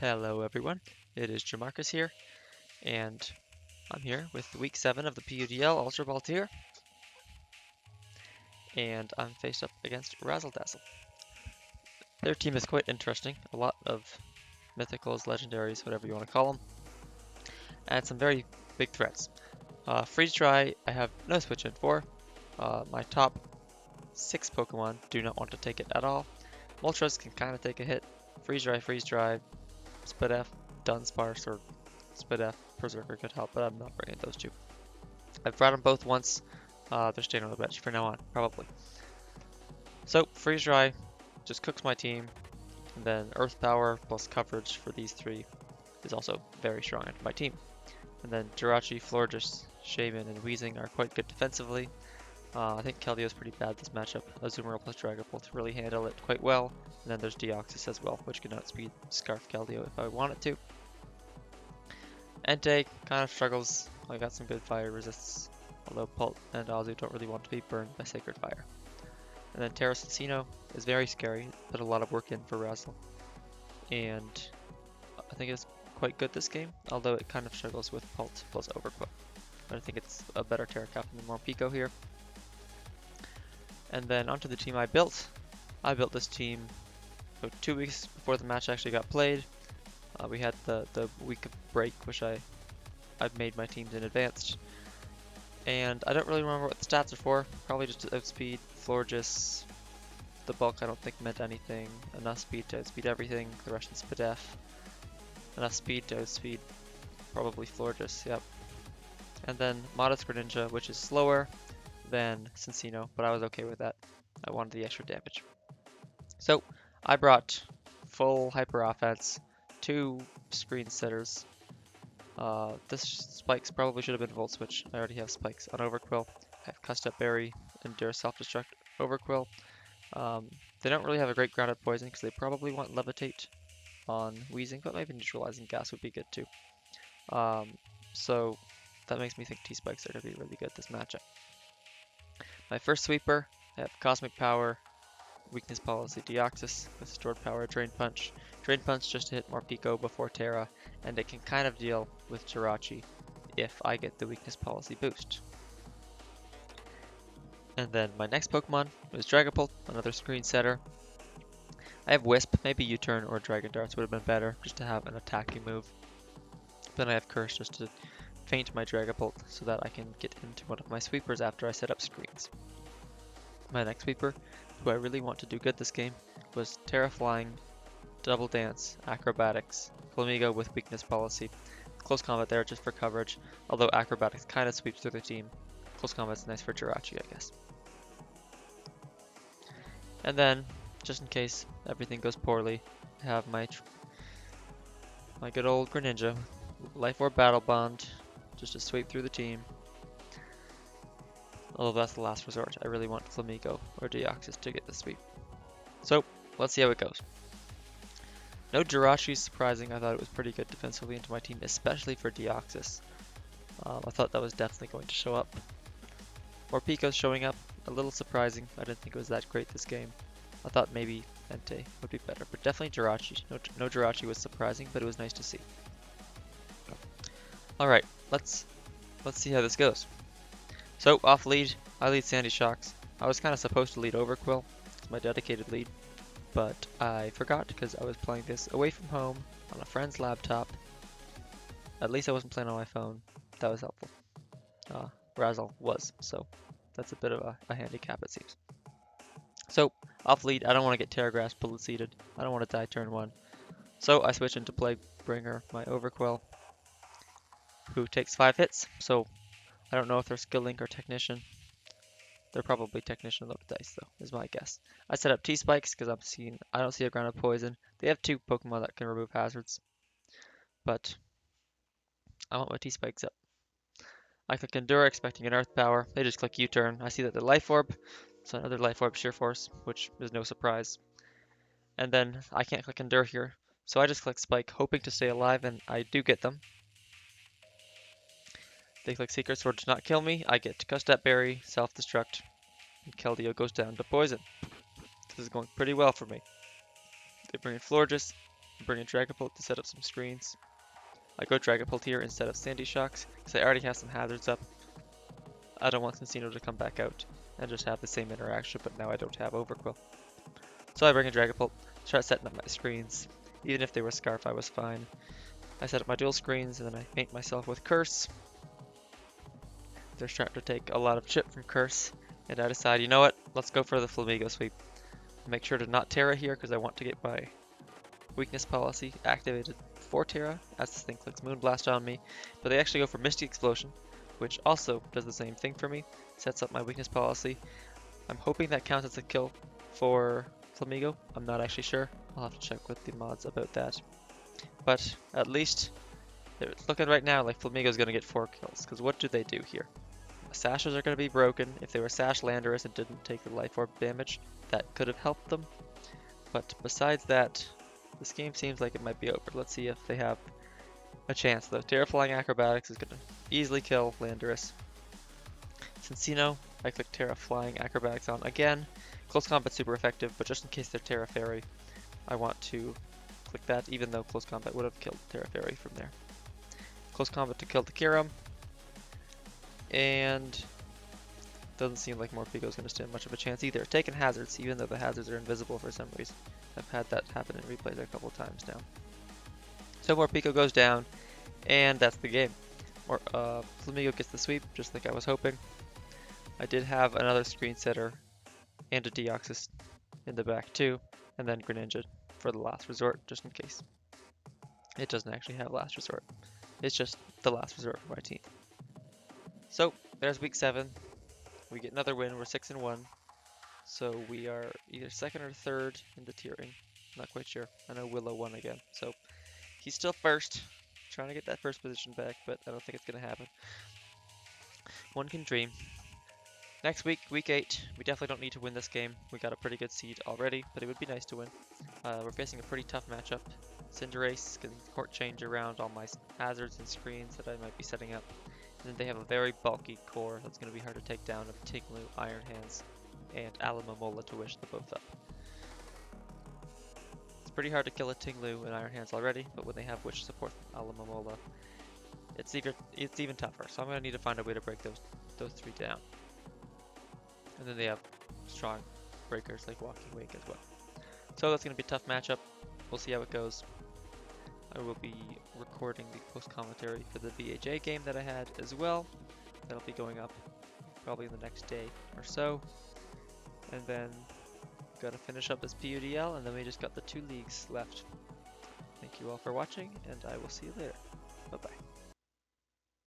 Hello everyone, it is Jamarcus here, and I'm here with week 7 of the PUDL Ultra Volunteer, and I'm faced up against Razzle Dazzle. Their team is quite interesting, a lot of mythicals, legendaries, whatever you want to call them, and some very big threats. Freeze Dry, I have no switch in for. My top 6 Pokemon do not want to take it at all. Moltres can kind of take a hit. Freeze Dry, Spidef, Dunsparce, or Spidef, Berserker could help, but I'm not bringing those two. I've brought them both once. They're staying on the bench for now on, probably. So, Freeze Dry just cooks my team, and then Earth Power plus coverage for these three is also very strong into my team. And then Jirachi, Florges, Shaman, and Weezing are quite good defensively. I think Keldeo is pretty bad this matchup. Azumarill plus Dragapult really handle it quite well. And then there's Deoxys as well, which can outspeed Scarf Keldeo if I want it to. Entei kind of struggles. I got some good fire resists, although Pult and Azu don't really want to be burned by Sacred Fire. And then Terra Cincino is very scary, put a lot of work in for Razzle. And I think it's quite good this game, although it kind of struggles with Pult plus Overquil. But I think it's a better Terra Cap than more Pico here. And then onto the team I built. I built this team about 2 weeks before the match actually got played. We had the week of break, which I've made my teams in advance. And I don't really remember what the stats are for. Probably just to outspeed Florges. The bulk I don't think meant anything. Enough speed to outspeed everything. The Russian Spidef. Enough speed to outspeed probably Florges, yep. And then Modest Greninja, which is slower than Cincino, but I was okay with that. I wanted the extra damage. So I brought full hyper offense, 2 screen setters. This Spikes probably should have been Volt Switch. I already have Spikes on Overquil. I have Custap Berry, Endure Self-Destruct Overquil. They don't really have a great grounded poison because they probably want Levitate on Weezing, but maybe Neutralizing Gas would be good too. So that makes me think T-Spikes are going to be really good this matchup. My first sweeper, I have Cosmic Power, Weakness Policy Deoxys with Stored Power Drain Punch. Drain Punch just to hit more Pico before Terra, and it can kind of deal with Jirachi if I get the Weakness Policy boost. And then my next Pokemon was Dragapult, another screen setter. I have Wisp, maybe U-Turn or Dragon Darts would have been better, just to have an attacking move. Then I have Curse just to feint my Dragapult so that I can get into one of my sweepers after I set up screens. My next sweeper, who I really want to do good this game, was Terra Flying, Double Dance, Acrobatics, Flamigo with Weakness Policy. Close Combat there just for coverage, although Acrobatics kind of sweeps through the team. Close Combat's nice for Jirachi, I guess. And then, just in case everything goes poorly, I have my good old Greninja, Life Orb Battle Bond, just to sweep through the team. Although that's the last resort. I really want Flamigo or Deoxys to get the sweep. So, let's see how it goes. No Jirachi is surprising. I thought it was pretty good defensively into my team, especially for Deoxys. I thought that was definitely going to show up. More Pico's showing up. A little surprising. I didn't think it was that great this game. I thought maybe Entei would be better, but definitely Jirachi. No Jirachi was surprising, but it was nice to see. Alright, let's see how this goes. So, off lead, I lead Sandy Shocks. I was kind of supposed to lead Overquil. It's my dedicated lead. But I forgot because I was playing this away from home on a friend's laptop. At least I wasn't playing on my phone. That was helpful. Razzle was, so that's a bit of a handicap it seems. So, off lead, I don't want to get Terra Grass bullet seeded. I don't want to die turn 1. So I switch into Plague Bringer, my Overquil, who takes 5 hits. So I don't know if they're Skill Link or Technician. They're probably Technician loaded dice though, is my guess. I set up T-Spikes because I don't see a grounded poison. They have 2 Pokemon that can remove hazards. But I want my T-Spikes up. I click Endure expecting an Earth Power. They just click U-Turn. I see that the Life Orb. So another Life Orb Sheer Force, which is no surprise. And then I can't click Endure here. So I just click Spike, hoping to stay alive, and I do get them. They click Secret Sword to not kill me. I get Custap Berry, Self-Destruct, and Keldeo goes down to Poison. This is going pretty well for me. They bring in Florges, bring in Dragapult to set up some screens. I go Dragapult here instead of Sandy Shocks, because I already have some hazards up. I don't want Cincino to come back out and just have the same interaction, but now I don't have Overquill. So I bring in Dragapult, start setting up my screens. Even if they were Scarf, I was fine. I set up my dual screens, and then I paint myself with Curse. They're starting to take a lot of chip from Curse, and I decide, you know what, let's go for the Flamigo sweep. Make sure to not Terra here, because I want to get my weakness policy activated for Terra, as this thing clicks Moonblast on me. But they actually go for Misty Explosion, which also does the same thing for me, sets up my weakness policy. I'm hoping that counts as a kill for Flamigo. I'm not actually sure. I'll have to check with the mods about that. But at least it's looking right now like Flamigo's going to get 4 kills, because what do they do here? Sashes are going to be broken. If they were Sash Landorus and didn't take the Life Orb damage, that could have helped them. But besides that, this game seems like it might be over. Let's see if they have a chance though. Terraflying Acrobatics is going to easily kill Landorus. Cincino, I click Terraflying Acrobatics on again. Close Combat's super effective, but just in case they're Terra Fairy, I want to click that, even though Close Combat would have killed Terra Fairy from there. Close Combat to kill the Kyurem. And doesn't seem like Morpeko is going to stand much of a chance either. Taking hazards, even though the hazards are invisible for some reason. I've had that happen in replays a couple times now. So Morpeko goes down, and that's the game. Flamigo gets the sweep, just like I was hoping. I did have another screen setter and a Deoxys in the back too, and then Greninja for the last resort, just in case. It doesn't actually have last resort. It's just the last resort for my team. So there's week 7. We get another win. We're 6-1. So we are either second or third in the tiering. Not quite sure. I know Willow won again. So he's still first. Trying to get that first position back, but I don't think it's going to happen. One can dream. Next week, week 8, we definitely don't need to win this game. We got a pretty good seed already, but it would be nice to win. We're facing a pretty tough matchup. Cinderace can court change around all my hazards and screens that I might be setting up. And then they have a very bulky core that's going to be hard to take down of Tinglu, Iron Hands, and Alamomola to wish them both up. It's pretty hard to kill a Tinglu and Iron Hands already, but when they have Wish support from Alamomola, it's even tougher. So I'm going to need to find a way to break those 3 down. And then they have strong breakers like Walking Wake as well. So that's going to be a tough matchup. We'll see how it goes. I will be recording the post-commentary for the BHA game that I had as well. That'll be going up probably the next day or so. And then gotta finish up this PUDL, and then we just got the 2 leagues left. Thank you all for watching, and I will see you later. Bye-bye.